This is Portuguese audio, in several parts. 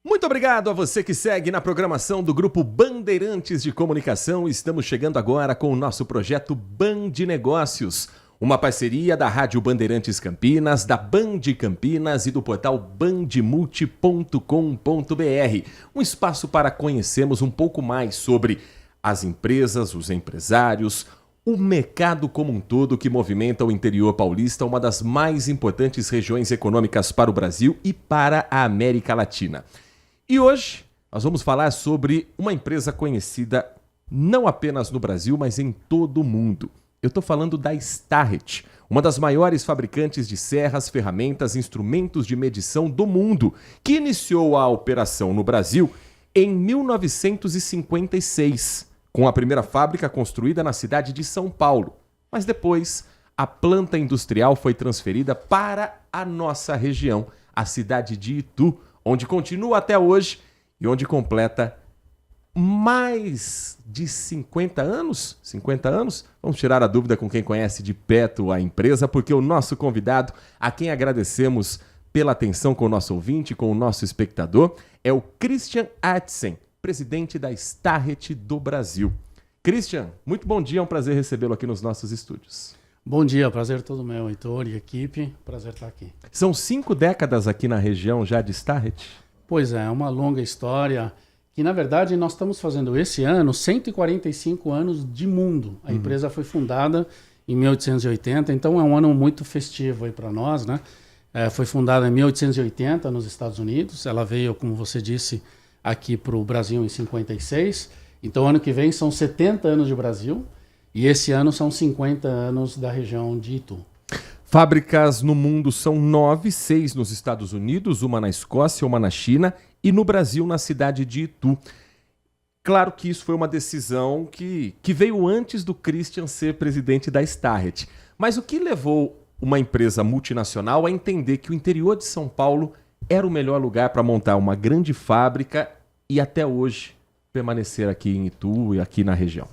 Muito obrigado a você que segue na programação do Grupo Bandeirantes de Comunicação. Estamos chegando agora com o nosso projeto Band Negócios, uma parceria da Rádio Bandeirantes Campinas, da Band Campinas e do portal bandmulti.com.br. Um espaço para conhecermos um pouco mais sobre as empresas, os empresários, o mercado como um todo que movimenta o interior paulista, uma das mais importantes regiões econômicas para o Brasil e para a América Latina. E hoje nós vamos falar sobre uma empresa conhecida não apenas no Brasil, mas em todo o mundo. Eu estou falando da Starrett, uma das maiores fabricantes de serras, ferramentas e instrumentos de medição do mundo, que iniciou a operação no Brasil em 1956, com a primeira fábrica construída na cidade de São Paulo. Mas depois, a planta industrial foi transferida para a nossa região, a cidade de Itu, onde continua até hoje e onde completa mais de 50 anos? 50 anos? Vamos tirar a dúvida com quem conhece de perto a empresa, porque o nosso convidado, a quem agradecemos pela atenção com o nosso ouvinte, com o nosso espectador, é o Christian Artsen, presidente da Starrett do Brasil. Christian, muito bom dia, é um prazer recebê-lo aqui nos nossos estúdios. Bom dia, prazer todo meu, Heitor e equipe, prazer estar aqui. São 5 décadas aqui na região já de Starrett? Pois é uma longa história que, na verdade, nós estamos fazendo esse ano 145 anos de mundo. A empresa foi fundada em 1880, então é um ano muito festivo aí para nós, né? Foi fundada em 1880 nos Estados Unidos, ela veio, como você disse, aqui para o Brasil em 56, então ano que vem são 70 anos de Brasil. E esse ano são 50 anos da região de Itu. Fábricas no mundo são 9, 6 nos Estados Unidos, uma na Escócia, uma na China e no Brasil, na cidade de Itu. Claro que isso foi uma decisão que veio antes do Christian ser presidente da Starrett. Mas o que levou uma empresa multinacional a entender que o interior de São Paulo era o melhor lugar para montar uma grande fábrica e até hoje permanecer aqui em Itu e aqui na região?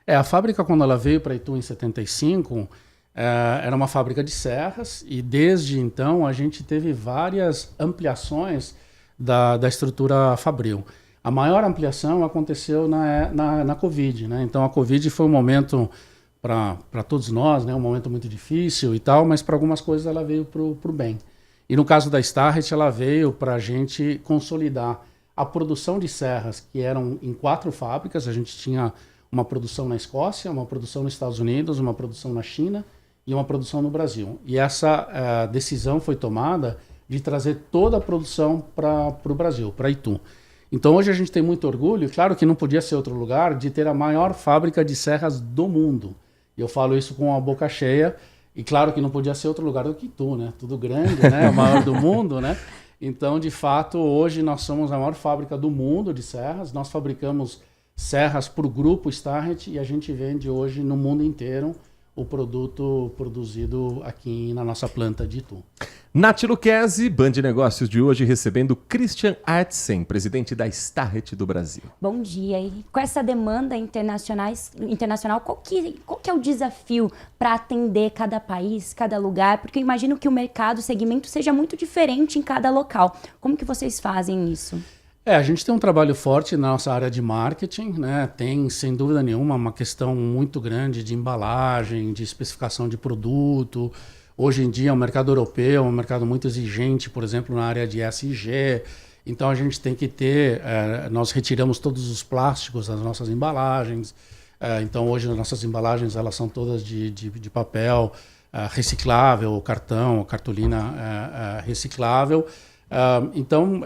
A fábrica, quando ela veio para Itu em 75, era uma fábrica de serras e desde então a gente teve várias ampliações da estrutura fabril. A maior ampliação aconteceu na Covid, né? Então a Covid foi um momento para todos nós, né? Um momento muito difícil e tal, mas para algumas coisas ela veio para o bem. E no caso da Starrett, ela veio para a gente consolidar a produção de serras, que eram em 4 fábricas. A gente tinha uma produção na Escócia, uma produção nos Estados Unidos, uma produção na China e uma produção no Brasil. E essa decisão foi tomada de trazer toda a produção para o Brasil, para Itu. Então hoje a gente tem muito orgulho, claro que não podia ser outro lugar, de ter a maior fábrica de serras do mundo. E eu falo isso com a boca cheia, e claro que não podia ser outro lugar do que Itu, né? Tudo grande, né? O maior do mundo, né? Então, de fato, hoje nós somos a maior fábrica do mundo de serras, nós fabricamos serras para o grupo Starrett e a gente vende hoje no mundo inteiro o produto produzido aqui na nossa planta de Itu. Nath Luquezzi, Band Negócios de hoje, recebendo Christian Artsen, presidente da Starrett do Brasil. Bom dia. E com essa demanda internacional, qual que é o desafio para atender cada país, cada lugar? Porque eu imagino que o mercado, o segmento seja muito diferente em cada local. Como que vocês fazem isso? A gente tem um trabalho forte na nossa área de marketing, né? Tem, sem dúvida nenhuma, uma questão muito grande de embalagem, de especificação de produto. Hoje em dia, o mercado europeu é um mercado muito exigente, por exemplo, na área de ESG. Então, a gente tem que ter... nós retiramos todos os plásticos das nossas embalagens. Então, hoje, as nossas embalagens elas são todas de papel reciclável, cartão, cartolina reciclável. Então,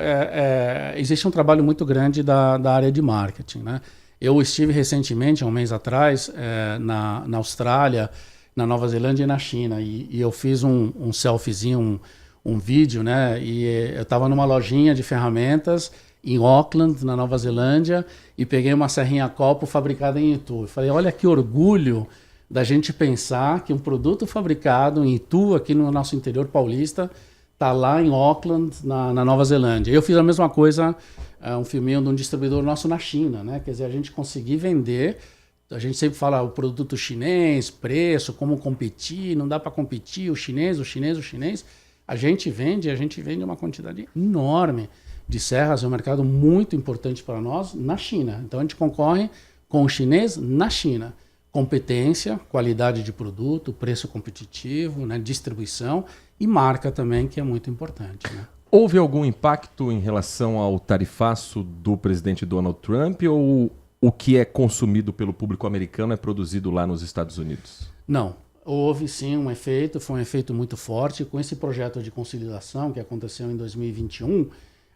existe um trabalho muito grande da área de marketing, né? Eu estive recentemente, há um mês atrás, na Austrália, na Nova Zelândia e na China, e eu fiz um selfiezinho, um vídeo, né? E eu estava numa lojinha de ferramentas em Auckland, na Nova Zelândia, e peguei uma serrinha copo fabricada em Itu. Eu falei, olha que orgulho da gente pensar que um produto fabricado em Itu, aqui no nosso interior paulista, está lá em Auckland, na Nova Zelândia. Eu fiz a mesma coisa, um filminho de um distribuidor nosso na China, né? Quer dizer, a gente conseguir vender, a gente sempre fala o produto chinês, preço, como competir, não dá para competir, o chinês. A gente vende uma quantidade enorme de serras é um mercado muito importante para nós na China. Então a gente concorre com o chinês na China. Competência, qualidade de produto, preço competitivo, né, distribuição e marca também, que é muito importante. Né? Houve algum impacto em relação ao tarifaço do presidente Donald Trump ou o que é consumido pelo público americano é produzido lá nos Estados Unidos? Não. Houve sim um efeito, foi um efeito muito forte. Com esse projeto de consolidação que aconteceu em 2021,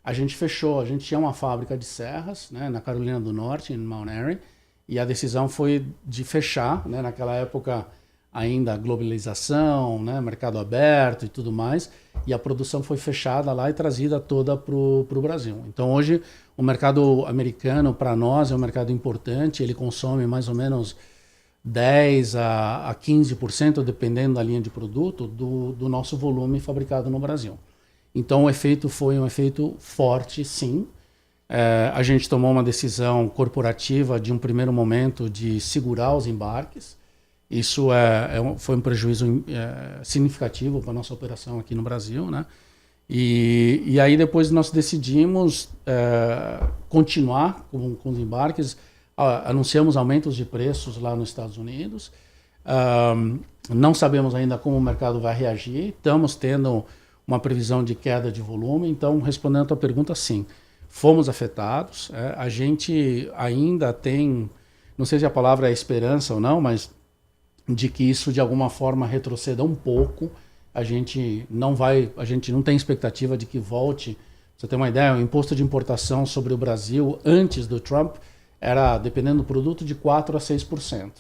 a gente fechou, a gente tinha uma fábrica de serras, né, na Carolina do Norte, em Mount Airy, e a decisão foi de fechar, né, naquela época ainda globalização, né, mercado aberto e tudo mais, e a produção foi fechada lá e trazida toda para o Brasil. Então hoje o mercado americano para nós é um mercado importante, ele consome mais ou menos 10 a 15%, dependendo da linha de produto, do nosso volume fabricado no Brasil. Então o efeito foi um efeito forte, sim. A gente tomou uma decisão corporativa de um primeiro momento de segurar os embarques. Isso foi um prejuízo significativo para a nossa operação aqui no Brasil, né? E aí depois nós decidimos continuar com os embarques. Anunciamos aumentos de preços lá nos Estados Unidos. Não sabemos ainda como o mercado vai reagir. Estamos tendo uma previsão de queda de volume. Então, respondendo a tua pergunta, sim, fomos afetados. A gente ainda tem, não sei se a palavra é esperança ou não, mas de que isso de alguma forma retroceda um pouco. A gente não tem expectativa de que volte. Pra você ter uma ideia, o imposto de importação sobre o Brasil antes do Trump era, dependendo do produto, de 4% a 6%.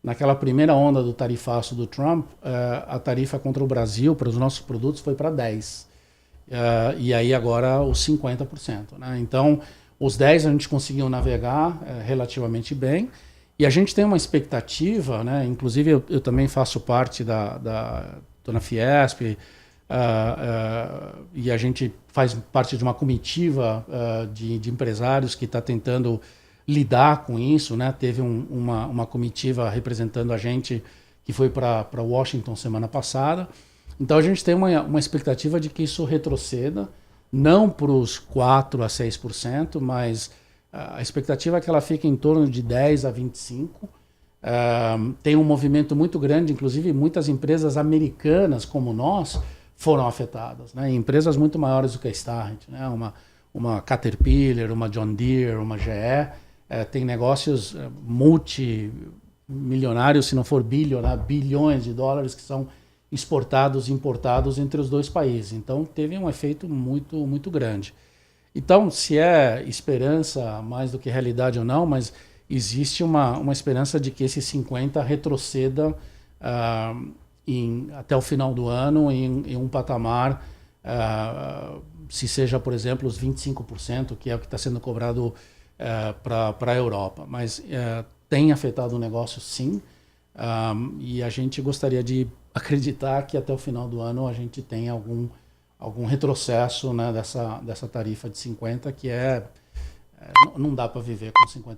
Naquela primeira onda do tarifaço do Trump, a tarifa contra o Brasil, para os nossos produtos, foi para 10%. E aí agora os 50%. Né? Então, os 10% a gente conseguiu navegar relativamente bem. E a gente tem uma expectativa, né? Inclusive eu também faço parte tô na Fiesp, e a gente faz parte de uma comitiva de empresários que está tentando lidar com isso, né? Teve uma comitiva representando a gente que foi para Washington semana passada. Então a gente tem uma expectativa de que isso retroceda, não para os 4% a 6%, mas a expectativa é que ela fique em torno de 10% a 25%. Tem um movimento muito grande, inclusive muitas empresas americanas como nós foram afetadas, né? Empresas muito maiores do que a Starrett, né? Uma Caterpillar, uma John Deere, uma GE, tem negócios multimilionários, se não for bilhões de dólares que são exportados e importados entre os dois países. Então teve um efeito muito, muito grande. Então, se é esperança mais do que realidade ou não, mas existe uma esperança de que esse 50% retroceda até o final do ano em um patamar, se seja, por exemplo, os 25%, que é o que está sendo cobrado para a Europa. Mas tem afetado o negócio, sim, e a gente gostaria de acreditar que até o final do ano a gente tem algum retrocesso, né, dessa tarifa de 50%, que não dá para viver com 50%.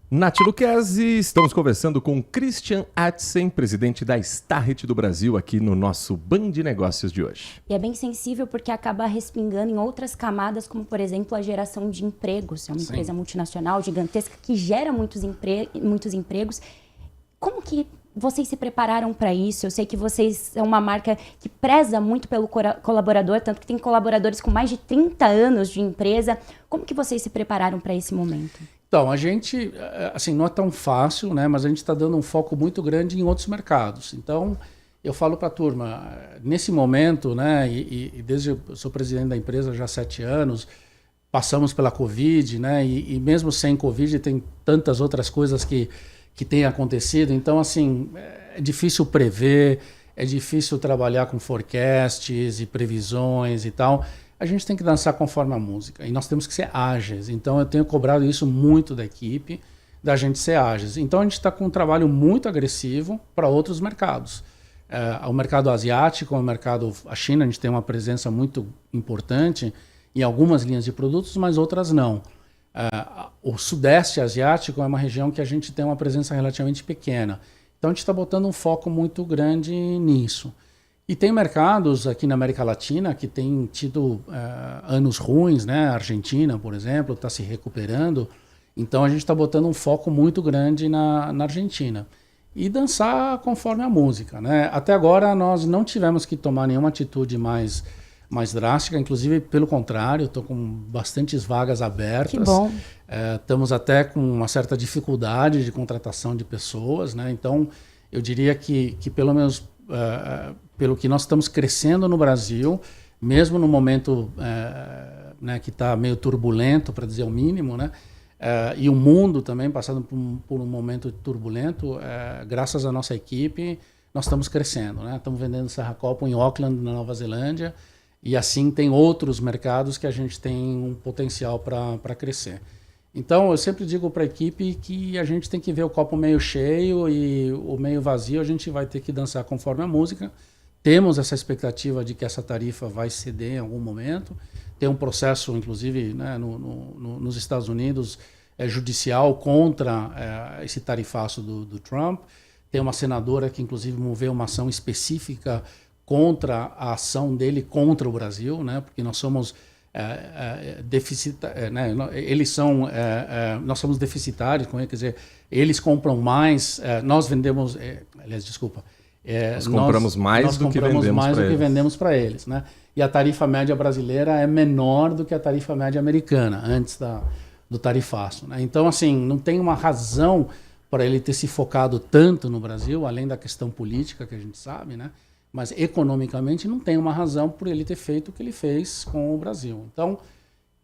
Nath Lucchesi, estamos conversando com Christian Atzen, presidente da Starrett do Brasil, aqui no nosso Band Negócios de hoje. E é bem sensível porque acaba respingando em outras camadas, como, por exemplo, a geração de empregos. É uma empresa multinacional gigantesca que gera muitos empregos. Como que vocês se prepararam para isso? Eu sei que vocês são uma marca que preza muito pelo colaborador, tanto que tem colaboradores com mais de 30 anos de empresa. Como que vocês se prepararam para esse momento? Então, a gente, assim, não é tão fácil, né? Mas a gente está dando um foco muito grande em outros mercados. Então, eu falo para a turma, nesse momento, né? E desde eu sou presidente da empresa já há 7 anos, passamos pela Covid, né? E mesmo sem Covid tem tantas outras coisas que tem acontecido. Então, assim, é difícil prever, é difícil trabalhar com forecasts e previsões e tal. A gente tem que dançar conforme a música e nós temos que ser ágeis. Então, eu tenho cobrado isso muito da equipe, da gente ser ágeis. Então, a gente está com um trabalho muito agressivo para outros mercados. O mercado asiático, a China, a gente tem uma presença muito importante em algumas linhas de produtos, mas outras não. O Sudeste Asiático é uma região que a gente tem uma presença relativamente pequena. Então, a gente está botando um foco muito grande nisso. E tem mercados aqui na América Latina que têm tido anos ruins, né? A Argentina, por exemplo, está se recuperando. Então a gente está botando um foco muito grande na Argentina. E dançar conforme a música, né? Até agora nós não tivemos que tomar nenhuma atitude mais drástica, inclusive pelo contrário, estou com bastantes vagas abertas. Que bom. Estamos até com uma certa dificuldade de contratação de pessoas, né? Então eu diria que pelo menos pelo que nós estamos crescendo no Brasil, mesmo no momento né, que está meio turbulento, para dizer o mínimo, né? E o mundo também passando por um momento turbulento, graças à nossa equipe, nós estamos crescendo, né? Estamos vendendo Serra Copo em Auckland, na Nova Zelândia, e assim tem outros mercados que a gente tem um potencial para crescer. Então, eu sempre digo para a equipe que a gente tem que ver o copo meio cheio e o meio vazio a gente vai ter que dançar conforme a música. Temos essa expectativa de que essa tarifa vai ceder em algum momento. Tem um processo, inclusive, né, nos Estados Unidos, judicial contra esse tarifaço do Trump. Tem uma senadora que, inclusive, moveu uma ação específica contra a ação dele contra o Brasil, né, porque nós somos né, nós somos deficitários, quer dizer, eles compram mais, nós vendemos, aliás, desculpa, nós compramos mais do que vendemos para eles, né? E a tarifa média brasileira é menor do que a tarifa média americana, antes do tarifaço, né? Então, assim, não tem uma razão para ele ter se focado tanto no Brasil, além da questão política que a gente sabe, né? Mas economicamente não tem uma razão por ele ter feito o que ele fez com o Brasil. Então,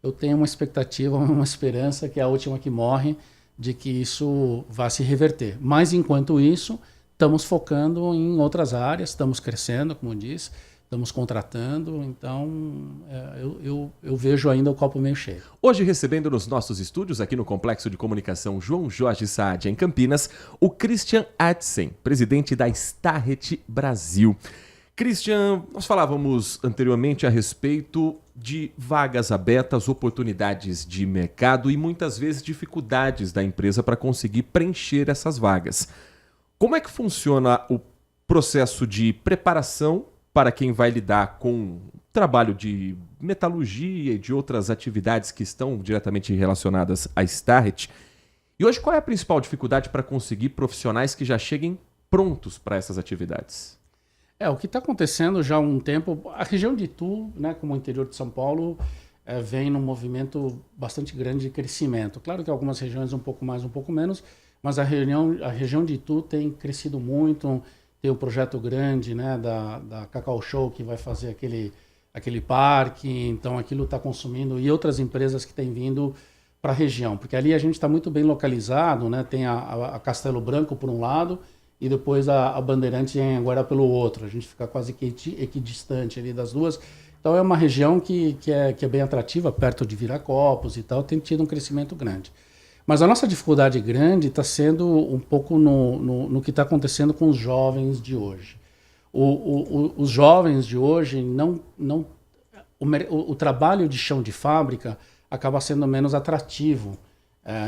eu tenho uma expectativa, uma esperança, que é a última que morre, de que isso vá se reverter. Mas, enquanto isso, estamos focando em outras áreas, estamos crescendo, como eu disse, estamos contratando, então eu vejo ainda o copo meio cheio. Hoje recebendo nos nossos estúdios, aqui no Complexo de Comunicação João Jorge Saadia, em Campinas, o Christian Adsen, presidente da Starret Brasil. Christian, nós falávamos anteriormente a respeito de vagas abertas, oportunidades de mercado e muitas vezes dificuldades da empresa para conseguir preencher essas vagas. Como é que funciona o processo de preparação para quem vai lidar com trabalho de metalurgia e de outras atividades que estão diretamente relacionadas à Starret? E hoje qual é a principal dificuldade para conseguir profissionais que já cheguem prontos para essas atividades? O que está acontecendo já há um tempo, a região de Itu, né, como o interior de São Paulo, vem num movimento bastante grande de crescimento. Claro que algumas regiões um pouco mais, um pouco menos, mas a região de Itu tem crescido muito. Tem um projeto grande, né, da Cacau Show, que vai fazer aquele parque, então aquilo está consumindo, e outras empresas que têm vindo para a região, porque ali a gente está muito bem localizado, né? Tem a Castelo Branco por um lado e depois a Bandeirantes em Anhanguera pelo outro, a gente fica quase que equidistante ali das duas, então é uma região que é bem atrativa, perto de Viracopos e tal, tem tido um crescimento grande. Mas a nossa dificuldade grande está sendo um pouco no que está acontecendo com os jovens de hoje. Os jovens de hoje, o trabalho de chão de fábrica acaba sendo menos atrativo.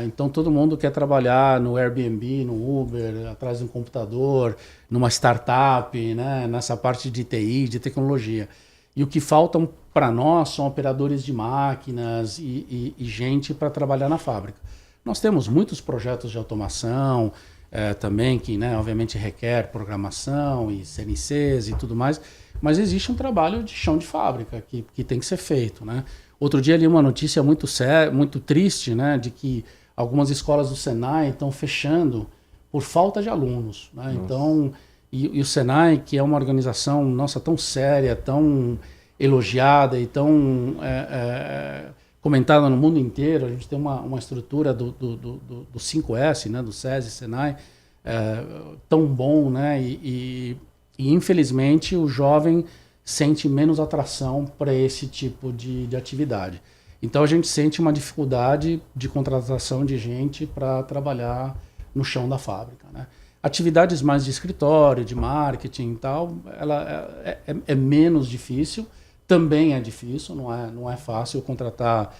Então todo mundo quer trabalhar no Airbnb, no Uber, atrás de um computador, numa startup, né, nessa parte de TI, de tecnologia. E o que faltam para nós são operadores de máquinas e gente para trabalhar na fábrica. Nós temos muitos projetos de automação também, que, né, obviamente requer programação e CNCs e tudo mais, mas existe um trabalho de chão de fábrica que tem que ser feito, né? Outro dia li uma notícia muito triste, né, de que algumas escolas do Senai estão fechando por falta de alunos, né? Então, e o Senai, que é uma organização, nossa, tão séria, tão elogiada e tão comentada no mundo inteiro, a gente tem uma estrutura do 5S, né, do SESI, Senai, tão bom, né, e infelizmente o jovem sente menos atração para esse tipo de atividade. Então a gente sente uma dificuldade de contratação de gente para trabalhar no chão da fábrica, né? Atividades mais de escritório, de marketing e tal, ela é menos difícil. Também é difícil, não é fácil contratar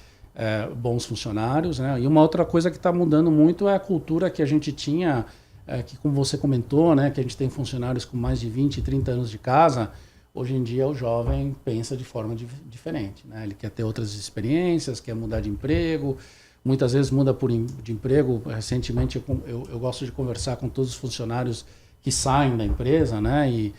bons funcionários, né? E uma outra coisa que está mudando muito é a cultura que a gente tinha, que como você comentou, né, que a gente tem funcionários com mais de 20, 30 anos de casa. Hoje em dia o jovem pensa de forma diferente, né? Ele quer ter outras experiências, quer mudar de emprego, muitas vezes muda de emprego. Recentemente eu gosto de conversar com todos os funcionários que saem da empresa, né? E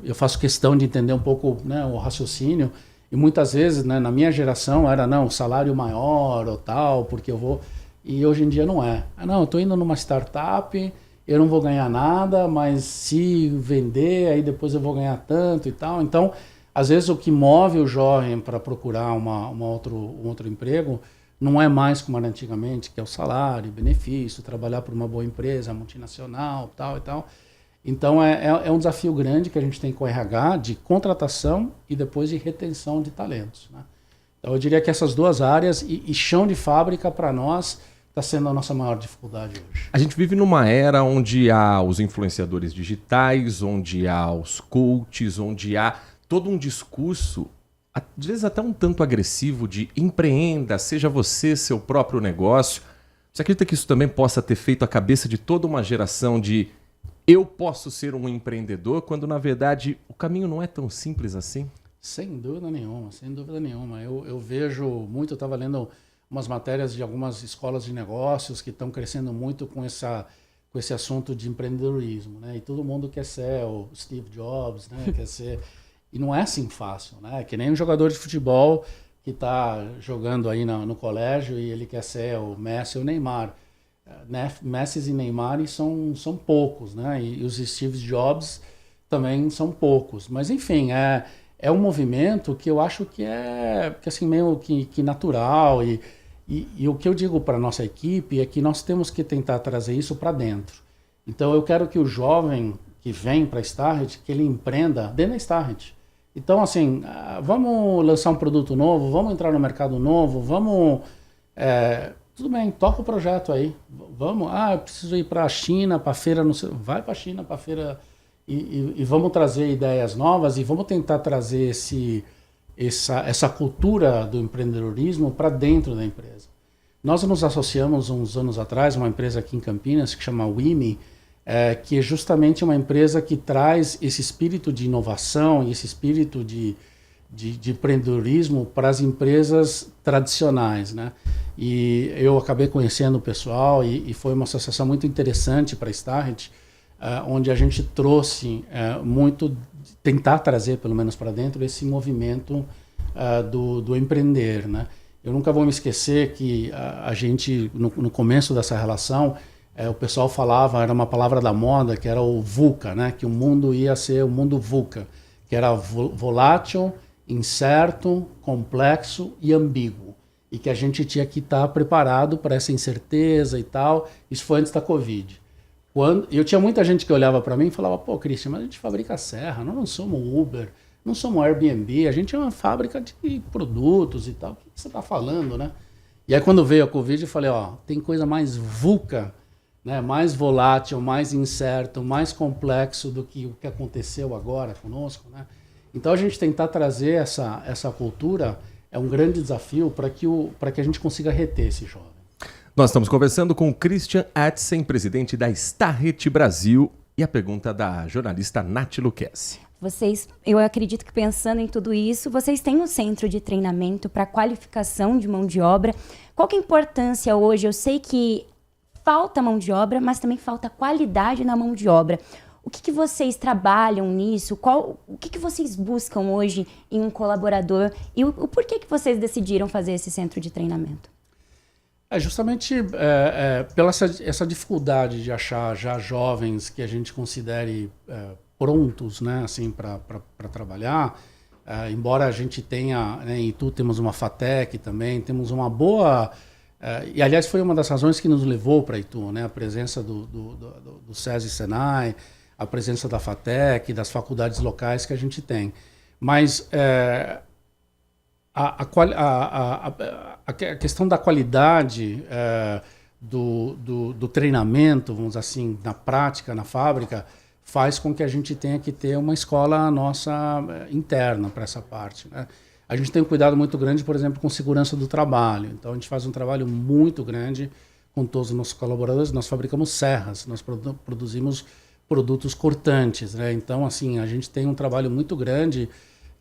eu faço questão de entender um pouco, né, o raciocínio. E muitas vezes, né, na minha geração era, não, salário maior ou tal, porque eu vou... E hoje em dia não é. Não, eu estou indo numa startup, eu não vou ganhar nada, mas se vender, aí depois eu vou ganhar tanto e tal. Então, às vezes o que move o jovem para procurar um outro emprego não é mais como era antigamente, que é o salário, benefício, trabalhar por uma boa empresa, multinacional, tal e tal. Então, é um desafio grande que a gente tem com o RH de contratação e depois de retenção de talentos, né? Então, eu diria que essas duas áreas e chão de fábrica, para nós, está sendo a nossa maior dificuldade hoje. A gente vive numa era onde há os influenciadores digitais, onde há os coaches, onde há todo um discurso, às vezes até um tanto agressivo, de empreenda, seja você seu próprio negócio. Você acredita que isso também possa ter feito a cabeça de toda uma geração de eu posso ser um empreendedor, quando na verdade o caminho não é tão simples assim? Sem dúvida nenhuma, sem dúvida nenhuma. Eu vejo muito, eu estava lendo umas matérias de algumas escolas de negócios que estão crescendo muito com esse assunto de empreendedorismo, né? E todo mundo quer ser o Steve Jobs, né? Quer ser... E não é assim fácil, né? Que nem um jogador de futebol que está jogando aí no colégio e ele quer ser o Messi ou o Neymar. Messi e Neymar são poucos, né? E os Steve Jobs também são poucos. Mas, enfim, é um movimento que eu acho que é assim, meio que natural. E o que eu digo para a nossa equipe é que nós temos que tentar trazer isso para dentro. Então, eu quero que o jovem que vem para a Starrett, que ele empreenda dentro da Starrett. Então, assim, vamos lançar um produto novo, vamos entrar no mercado novo, vamos... tudo bem, toca o projeto aí. Vamos, eu preciso ir para a China, para a feira, não sei, vai para a China, para a feira e vamos trazer ideias novas e vamos tentar trazer essa cultura do empreendedorismo para dentro da empresa. Nós nos associamos uns anos atrás a uma empresa aqui em Campinas que chama WIMI, que é justamente uma empresa que traz esse espírito de inovação e esse espírito de empreendedorismo para as empresas tradicionais, né? E eu acabei conhecendo o pessoal e foi uma associação muito interessante para a Starrett, onde a gente trouxe tentar trazer pelo menos para dentro esse movimento do empreender, né? Eu nunca vou me esquecer que a gente, no começo dessa relação, o pessoal falava, era uma palavra da moda, que era o VUCA, né? Que o mundo ia ser o mundo VUCA, que era volátil, incerto, complexo e ambíguo. E que a gente tinha que estar preparado para essa incerteza e tal. Isso foi antes da Covid. Eu tinha muita gente que olhava para mim e falava, pô, Christian, mas a gente fabrica serra, nós não somos Uber, não somos Airbnb, a gente é uma fábrica de produtos e tal. O que você está falando, né? E aí quando veio a Covid eu falei, tem coisa mais VUCA, né, mais volátil, mais incerto, mais complexo do que o que aconteceu agora conosco, né? Então a gente tentar trazer essa cultura é um grande desafio para que a gente consiga reter esse jovem. Nós estamos conversando com o Christian Atzen, presidente da Starrett Brasil, e a pergunta da jornalista Nath Lucchesi. Eu acredito que pensando em tudo isso, vocês têm um centro de treinamento para qualificação de mão de obra. Qual que é a importância hoje? Eu sei que falta mão de obra, mas também falta qualidade na mão de obra. O que vocês trabalham nisso? O que vocês buscam hoje em um colaborador? E o porquê que vocês decidiram fazer esse centro de treinamento? Justamente pela essa dificuldade de achar já jovens que a gente considere prontos, né, assim, para trabalhar. Embora a gente tenha, né, em Itu temos uma FATEC também, temos uma boa... e, aliás, foi uma das razões que nos levou para Itu, né, a presença do SESI Senai, a presença da FATEC, das faculdades locais que a gente tem. Mas a questão da qualidade do treinamento, vamos dizer assim, na prática, na fábrica, faz com que a gente tenha que ter uma escola nossa interna para essa parte, né? A gente tem um cuidado muito grande, por exemplo, com segurança do trabalho. Então, a gente faz um trabalho muito grande com todos os nossos colaboradores. Nós fabricamos serras, nós produzimos produtos cortantes, né? Então, assim, a gente tem um trabalho muito grande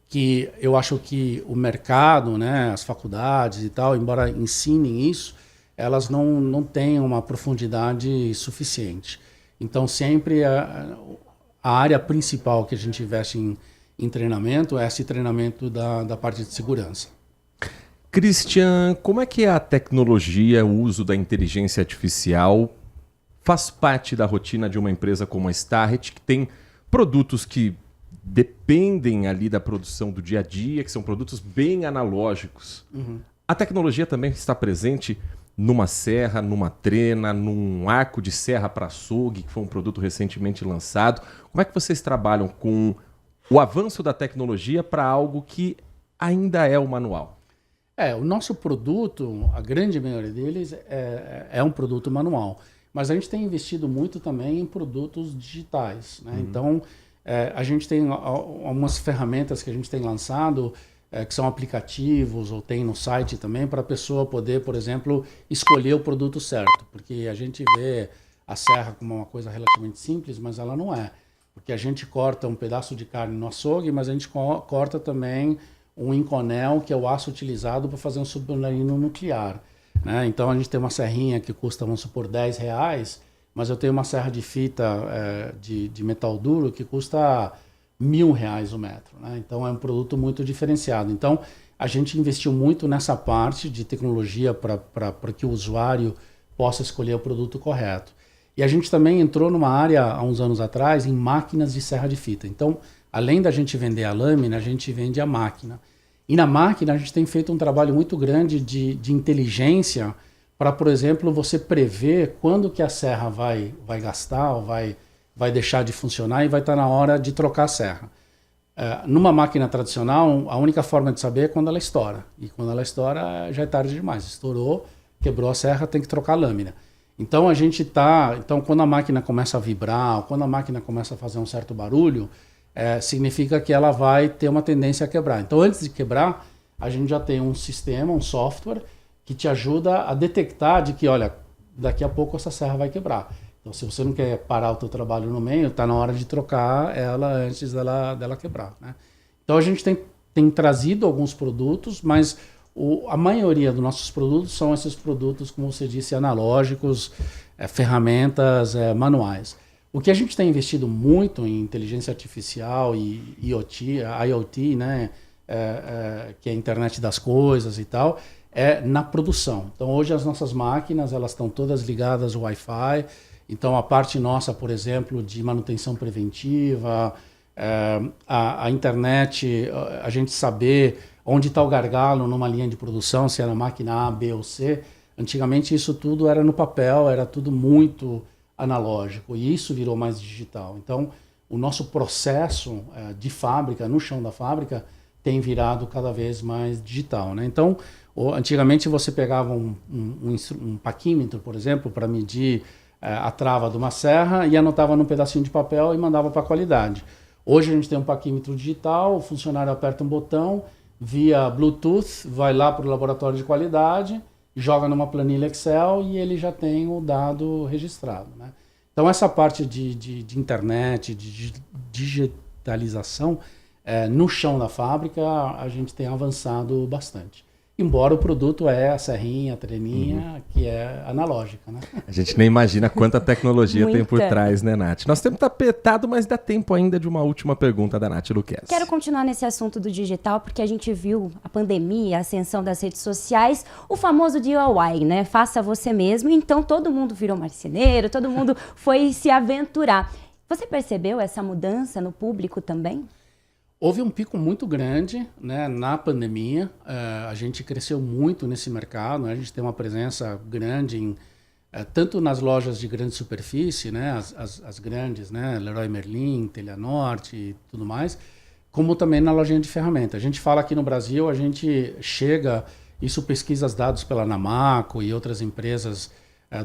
que eu acho que o mercado, né, as faculdades e tal, embora ensinem isso, elas não têm uma profundidade suficiente. Então, sempre a área principal que a gente investe em treinamento é esse treinamento da parte de segurança. Christian, como é que a tecnologia, o uso da inteligência artificial faz parte da rotina de uma empresa como a Starrett, que tem produtos que dependem ali da produção do dia a dia, que são produtos bem analógicos. A tecnologia também está presente numa serra, numa trena, num arco de serra para açougue, que foi um produto recentemente lançado. Como é que vocês trabalham com o avanço da tecnologia para algo que ainda é o manual? O nosso produto, a grande maioria deles, é um produto manual. Mas a gente tem investido muito também em produtos digitais, né? Então, a gente tem algumas ferramentas que a gente tem lançado, que são aplicativos ou tem no site também, para a pessoa poder, por exemplo, escolher o produto certo. Porque a gente vê a serra como uma coisa relativamente simples, mas ela não é. Porque a gente corta um pedaço de carne no açougue, mas a gente corta também um inconel, que é o aço utilizado para fazer um submarino nuclear, né? Então a gente tem uma serrinha que custa, vamos supor, R$10, mas eu tenho uma serra de fita de metal duro que custa R$1.000 o metro, né? Então é um produto muito diferenciado. Então a gente investiu muito nessa parte de tecnologia para que o usuário possa escolher o produto correto. E a gente também entrou numa área, há uns anos atrás, em máquinas de serra de fita. Então, além da gente vender a lâmina, a gente vende a máquina. E na máquina a gente tem feito um trabalho muito grande de inteligência para, por exemplo, você prever quando que a serra vai gastar ou vai deixar de funcionar e vai estar na hora de trocar a serra. Numa máquina tradicional, a única forma de saber é quando ela estoura. E quando ela estoura, já é tarde demais. Estourou, quebrou a serra, tem que trocar a lâmina. Então Então, quando a máquina começa a vibrar, quando a máquina começa a fazer um certo barulho, significa que ela vai ter uma tendência a quebrar. Então, antes de quebrar, a gente já tem um sistema, um software, que te ajuda a detectar de que, olha, daqui a pouco essa serra vai quebrar. Então, se você não quer parar o teu trabalho no meio, está na hora de trocar ela antes dela quebrar, né? Então, a gente tem trazido alguns produtos, mas a maioria dos nossos produtos são esses produtos, como você disse, analógicos, ferramentas manuais. O que a gente tem investido muito em inteligência artificial e IoT, né, que é a internet das coisas e tal, é na produção. Então, hoje as nossas máquinas, elas estão todas ligadas ao Wi-Fi. Então, a parte nossa, por exemplo, de manutenção preventiva, a internet, a gente saber onde está o gargalo numa linha de produção, se era máquina A, B ou C. Antigamente isso tudo era no papel, era tudo muito analógico, e isso virou mais digital. Então, o nosso processo de fábrica, no chão da fábrica, tem virado cada vez mais digital, né? Então, antigamente você pegava um paquímetro, por exemplo, para medir a trava de uma serra e anotava num pedacinho de papel e mandava para a qualidade. Hoje a gente tem um paquímetro digital, o funcionário aperta um botão, via Bluetooth, vai lá para o laboratório de qualidade, joga numa planilha Excel e ele já tem o dado registrado, né? Então, essa parte de internet, de digitalização, no chão da fábrica, a gente tem avançado bastante. Embora o produto é a serrinha, a treninha, que é analógica, né? A gente nem imagina quanta tecnologia tem por trás, né, Nath? Nosso tempo está apertado, mas dá tempo ainda de uma última pergunta da Nath Luquezzi. Quero continuar nesse assunto do digital, porque a gente viu a pandemia, a ascensão das redes sociais, o famoso DIY, né? Faça você mesmo. Então, todo mundo virou marceneiro, todo mundo foi se aventurar. Você percebeu essa mudança no público também? Houve um pico muito grande, né, na pandemia. A gente cresceu muito nesse mercado, né? A gente tem uma presença grande tanto nas lojas de grande superfície, né, as grandes, né, Leroy Merlin, Telha Norte e tudo mais, como também na lojinha de ferramenta. A gente fala aqui no Brasil, a gente chega, isso pesquisas dados pela Namaco e outras empresas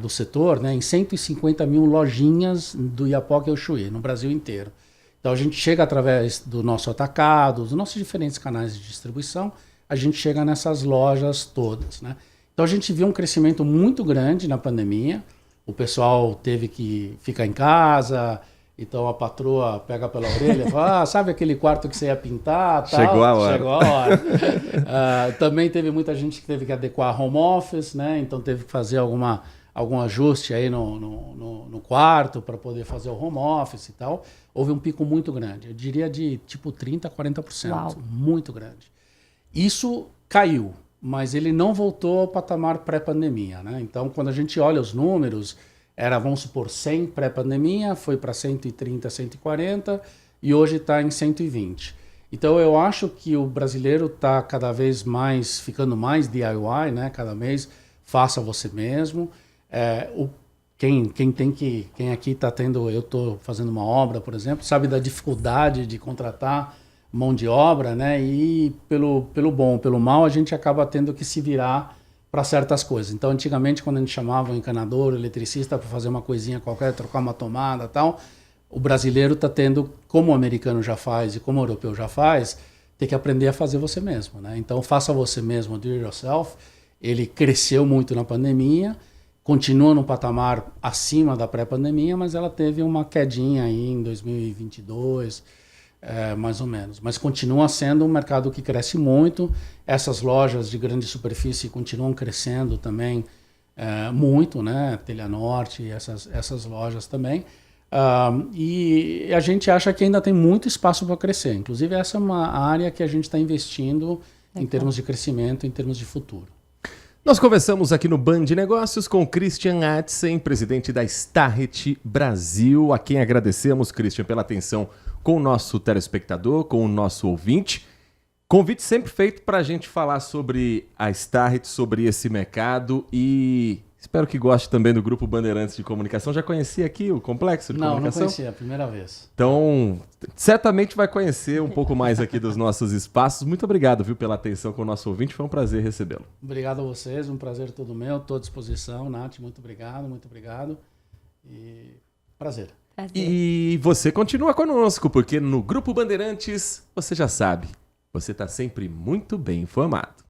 do setor, né, em 150 mil lojinhas do Iapoque ao Chuí, no Brasil inteiro. Então, a gente chega através do nosso atacado, dos nossos diferentes canais de distribuição, a gente chega nessas lojas todas, né? Então, a gente viu um crescimento muito grande na pandemia. O pessoal teve que ficar em casa, Então a patroa pega pela orelha e fala, sabe aquele quarto que você ia pintar? Tal? Chegou a hora. Chegou a hora. Também teve muita gente que teve que adequar home office, né? Então teve que fazer algum ajuste aí no quarto para poder fazer o home office e tal. Houve um pico muito grande, eu diria de tipo 30% a 40%, Uau. muito grande. Isso caiu, mas ele não voltou ao patamar pré-pandemia, né? Então quando a gente olha os números, era, vamos supor, 100 pré-pandemia, foi para 130, 140 e hoje está em 120. Então eu acho que o brasileiro está cada vez mais, ficando mais DIY, né? Cada mês faça você mesmo. Quem aqui está tendo, eu estou fazendo uma obra, por exemplo, sabe da dificuldade de contratar mão de obra, né? E pelo bom, pelo mal, a gente acaba tendo que se virar para certas coisas. Então, antigamente, quando a gente chamava um encanador, um eletricista para fazer uma coisinha qualquer, trocar uma tomada e tal, o brasileiro está tendo, como o americano já faz e como o europeu já faz, tem que aprender a fazer você mesmo, né? Então, faça você mesmo, do it yourself. Ele cresceu muito na pandemia, continua num patamar acima da pré-pandemia, mas ela teve uma quedinha aí em 2022, mais ou menos. Mas continua sendo um mercado que cresce muito. Essas lojas de grande superfície continuam crescendo também muito, né? Telha Norte, essas lojas também. E a gente acha que ainda tem muito espaço para crescer. Inclusive, essa é uma área que a gente está investindo em termos de crescimento, em termos de futuro. Nós conversamos aqui no Band de Negócios com Christian Atzen, presidente da Starrett Brasil, a quem agradecemos, Christian, pela atenção com o nosso telespectador, com o nosso ouvinte. Convite sempre feito para a gente falar sobre a Starrett, sobre esse mercado e espero que goste também do Grupo Bandeirantes de Comunicação. Já conhecia aqui o Complexo de Comunicação? Não conhecia, a primeira vez. Então, certamente vai conhecer um pouco mais aqui dos nossos espaços. Muito obrigado, viu, pela atenção com o nosso ouvinte. Foi um prazer recebê-lo. Obrigado a vocês, um prazer todo meu. Estou à disposição, Nath. Muito obrigado. E prazer. E você continua conosco, porque no Grupo Bandeirantes, você já sabe, você está sempre muito bem informado.